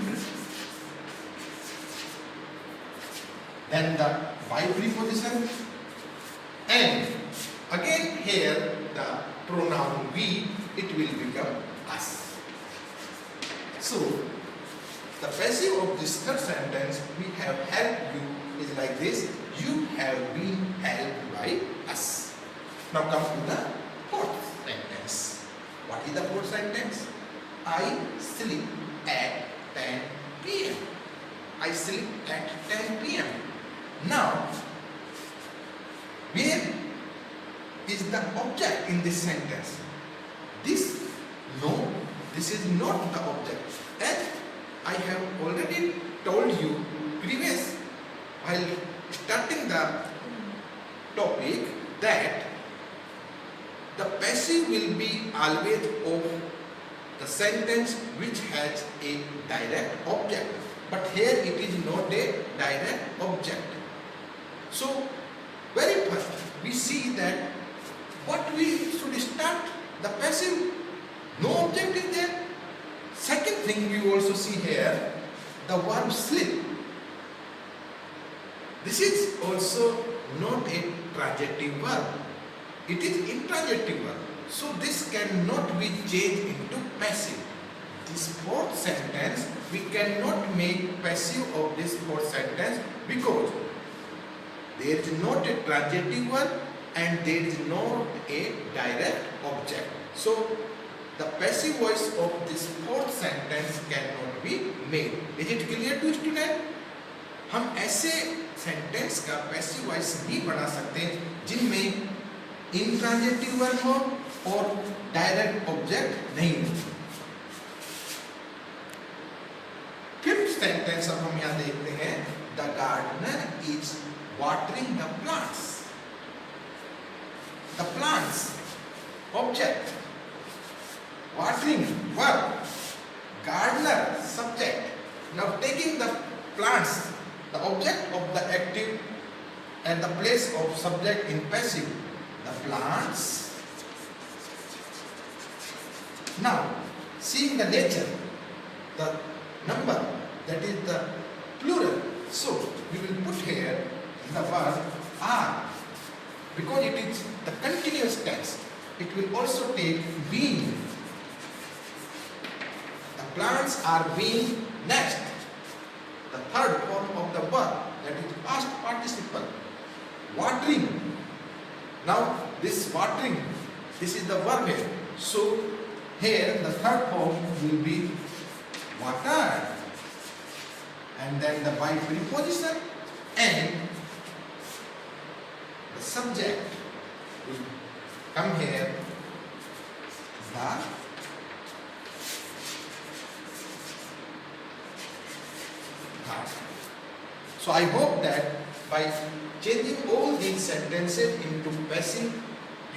Then the by preposition, and again here the pronoun we, it will become us. So the passive of this third sentence, we have helped you, is like this. You have been helped by us. Now come to the fourth sentence. What is the fourth sentence? I sleep at 10 p.m. I sleep at 10 p.m. Now, where is the object in this sentence? This, no, this is not the object. As I have already told you previous, while starting the topic, that the passive will be always of the sentence which has a direct object. But here it is not a direct object. So, very first we see that what we should start the passive, no object is there. Second thing we also see here, the verb sleep. This is also not a transitive verb. It is intransitive verb. So this cannot be changed into passive. This fourth sentence, we cannot make passive of this fourth sentence because there is not a transitive verb and there is not a direct object. So the passive voice of this fourth sentence cannot be made. Is it clear to student? हम ऐसे sentence का passive voice नहीं बना सकते जिनमें intransitive verb हो और direct object नहीं हो। फिफ्थ सेंटेंस अब हम यहाँ देखते हैं, the gardener is watering the plants. The plants object, watering verb, gardener subject. Now taking the plants, the object of the active and the place of subject in passive, the plants. Now seeing the nature, the number, that is the plural. So we will put here the verb are, because it is the continuous tense. It will also take being. Plants are being. Next, the third form of the verb, that is past participle, watering. Now this watering, this is the verb here. So here the third form will be watered, and then the by preposition and the subject will come here, the. So I hope that by changing all these sentences into passive,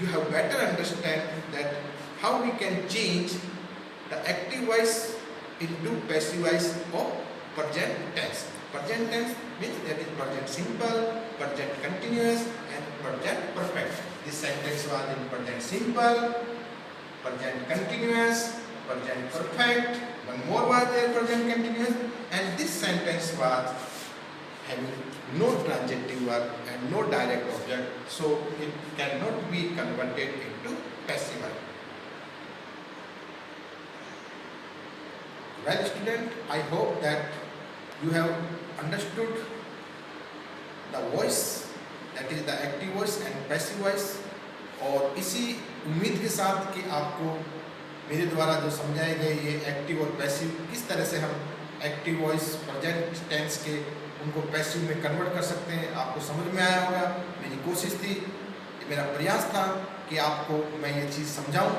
you have better understand that how we can change the active voice into passive voice of present tense. Present tense means that is present simple, present continuous and present perfect. This sentence was in present simple, present continuous, present perfect. One more was there, present continuous, and this sentence was having no transitive verb and no direct object, so it cannot be converted into passive verb. Well, student, I hope that you have understood the voice, that is the active voice and passive voice, और इसी उम्मीद के साथ कि आपको मेरे द्वारा जो समझाए गए ये एक्टिव और पैसिव किस तरह से हम एक्टिव वॉइस प्रेजेंट टेंस के उनको पैसिव में कन्वर्ट कर सकते हैं, आपको समझ में आया होगा। मेरी कोशिश थी, ये मेरा प्रयास था कि आपको मैं ये चीज़ समझाऊं,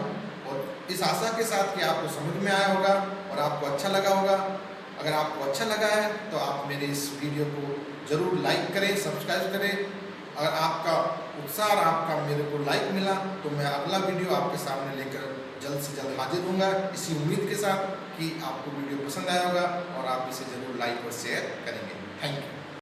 और इस आशा के साथ कि आपको समझ में आया होगा और आपको अच्छा लगा होगा। अगर आपको अच्छा लगा है तो आप मेरे इस वीडियो को ज़रूर लाइक करें, सब्सक्राइब करें। अगर आपका उत्साह और आपका मेरे को लाइक मिला तो मैं अगला वीडियो आपके सामने लेकर जल्द से जल्द हाजिर होऊंगा, इसी उम्मीद के साथ कि आपको वीडियो पसंद आया होगा और आप इसे ज़रूर लाइक और शेयर करेंगे। Thank you.